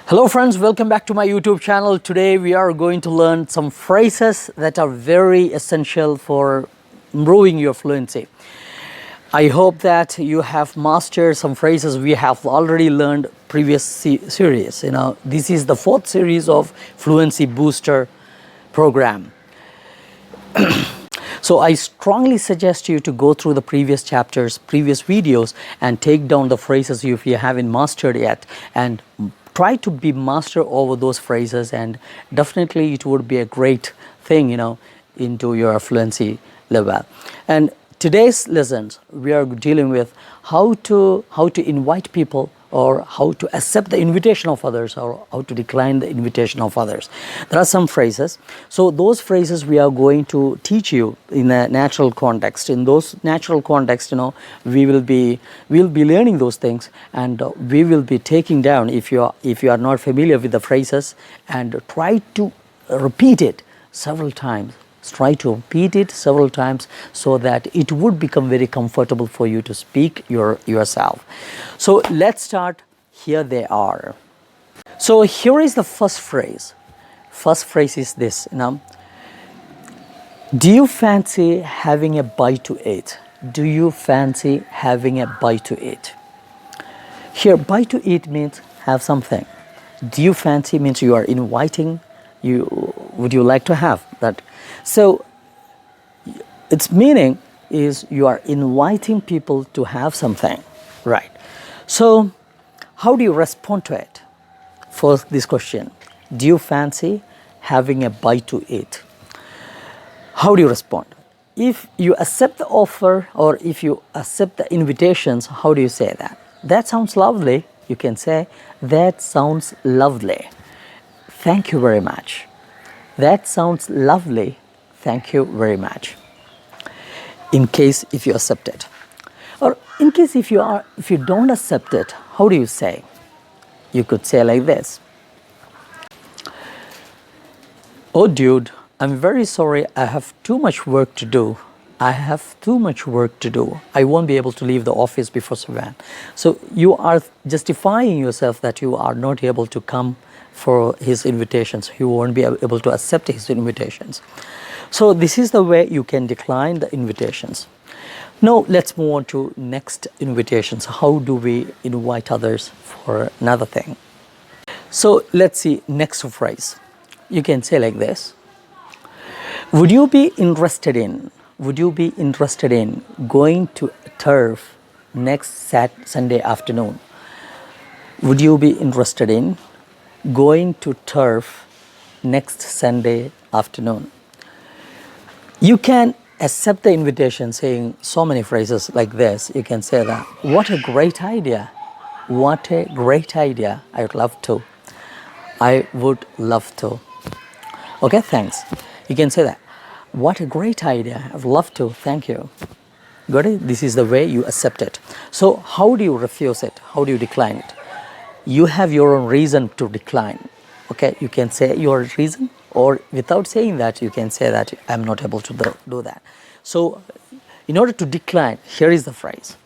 Hello friends, welcome back to my YouTube channel. Today we are going to learn some phrases that are very essential for improving your fluency. I hope that you have mastered some phrases we have already learned previous series. This is the fourth series of Fluency Booster program. So I strongly suggest you to go through the previous chapters, previous videos, and take down the phrases if you haven't mastered yet, and try to be master over those phrases, and definitely it would be a great thing, into your fluency level. And today's lessons, we are dealing with how to invite people, or how to accept the invitation of others, or how to decline the invitation of others. There are some phrases. So those phrases we are going to teach you in a natural context. In those natural context, we'll be learning those things, and we will be taking down, if you are not familiar with the phrases, and try to repeat it several times. Try to repeat it several times so that it would become very comfortable for you to speak yourself. So let's start. Here they are. So here is the first phrase. First phrase is this. Do you fancy having a bite to eat? Do you fancy having a bite to eat? Here, bite to eat means have something. Do you fancy means you are inviting. Would you like to have that? So its meaning is you are inviting people to have something, right? So how do you respond to it? For this question, do you fancy having a bite to eat? How do you respond? If you accept the offer, or if you accept the invitations, how do you say that? That sounds lovely. You can say, that sounds lovely. Thank you very much. That sounds lovely. Thank you very much. In case if you accept it. Or in case if you don't accept it, how do you say? You could say like this. Oh dude, I'm very sorry, I have too much work to do. I have too much work to do. I won't be able to leave the office before 7. So you are justifying yourself that you are not able to come for his invitations. You won't be able to accept his invitations. So this is the way you can decline the invitations. Now let's move on to next invitations. How do we invite others for another thing? So let's see next phrase. You can say like this. Would you be interested in going to turf next Sunday afternoon? Would you be interested in going to turf next Sunday afternoon? You can accept the invitation saying so many phrases like this. You can say that, what a great idea. What a great idea. I would love to. I would love to. Okay, thanks. You can say that. What a great idea. I'd love to. Thank you. Got it? This is the way you accept it. So how do you refuse it? How do you decline it? You have your own reason to decline. Okay, you can say your reason, or without saying that, you can say that I'm not able to do that. So in order to decline, here is the phrase.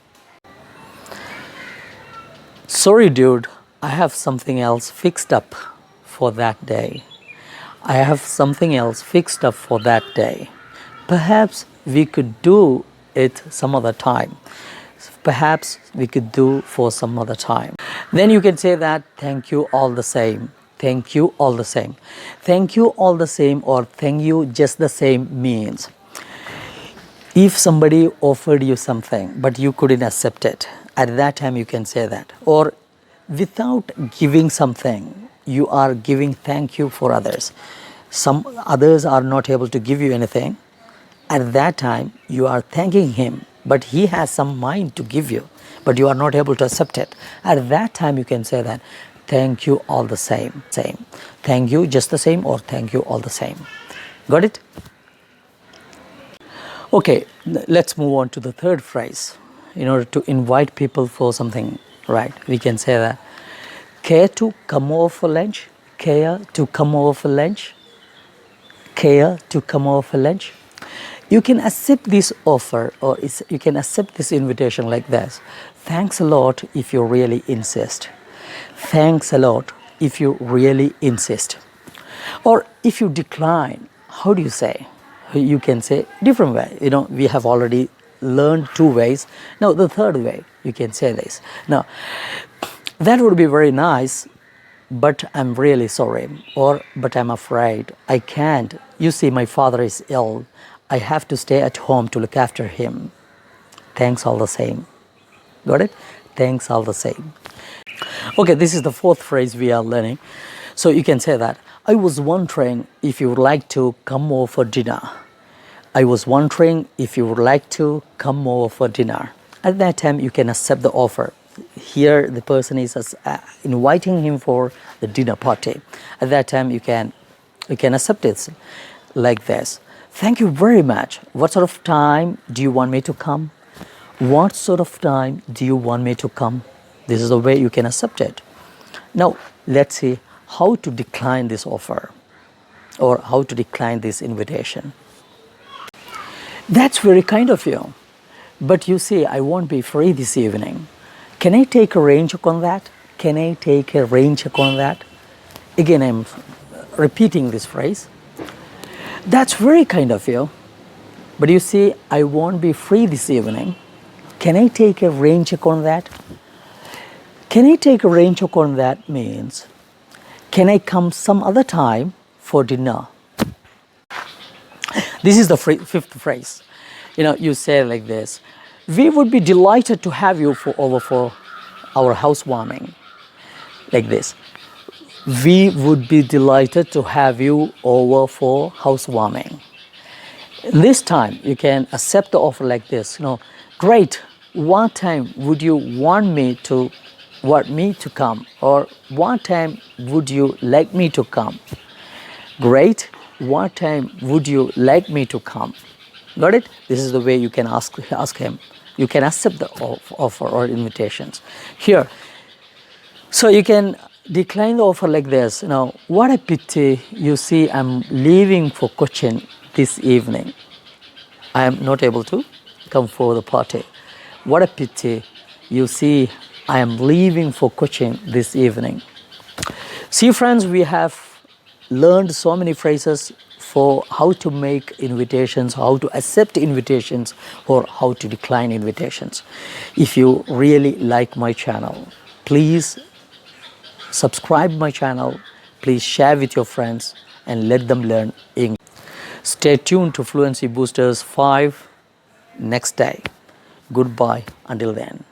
Sorry dude, I have something else fixed up for that day. I have something else fixed up for that day. Perhaps we could do it some other time. Perhaps we could do for some other time. Then you can say that, thank you all the same. Thank you all the same. Thank you all the same, or thank you just the same means, if somebody offered you something but you couldn't accept it, at that time you can say that. Or without giving something, you are giving thank you for others. Some others are not able to give you anything. At that time you are thanking him, but he has some mind to give you, but you are not able to accept it. At that time you can say that, thank you all the same. Thank you just the same, or thank you all the same. Got it? Okay, let's move on to the third phrase. In order to invite people for something, right, we can say that, care to come over for lunch? Care to come over for lunch? Care to come over for lunch? You can accept this offer, or you can accept this invitation like this. Thanks a lot if you really insist. Thanks a lot if you really insist. Or if you decline, how do you say? You can say different way. We have already learned two ways. Now the third way, you can say this. Now, that would be very nice, but I'm really sorry. Or, but I'm afraid. I can't. You see, my father is ill. I have to stay at home to look after him. Thanks all the same. Got it? Thanks all the same. Okay, this is the fourth phrase we are learning. So you can say that. I was wondering if you would like to come over for dinner. I was wondering if you would like to come over for dinner. At that time, you can accept the offer. Here, the person is inviting him for the dinner party. At that time, you can accept it like this. Thank you very much. What sort of time do you want me to come? What sort of time do you want me to come? This is the way you can accept it. Now, let's see how to decline this offer or how to decline this invitation. That's very kind of you. But you say, I won't be free this evening. Can I take a rain check on that? Can I take a rain check on that? Again, I'm repeating this phrase. That's very kind of you. But you say, I won't be free this evening. Can I take a rain check on that? Can I take a rain check on that means, can I come some other time for dinner? This is the fifth phrase. You say like this. We would be delighted to have you over for our housewarming. Like this. We would be delighted to have you over for housewarming. This time you can accept the offer like this. Great. What time would you want me to come? Or what time would you like me to come? Great. What time would you like me to come? Got it? This is the way you can ask him. You can accept the offer or invitations. Here, so you can decline the offer like this. What a pity. You see, I'm leaving for Cochin this evening. I am not able to come for the party. What a pity. You see, I am leaving for Cochin this evening. See, friends, we have learned so many phrases for how to make invitations, how to accept invitations, or how to decline invitations. If you really like my channel, please subscribe my channel, please share with your friends and let them learn English. Stay tuned to Fluency Boosters 5 next day. Goodbye until then.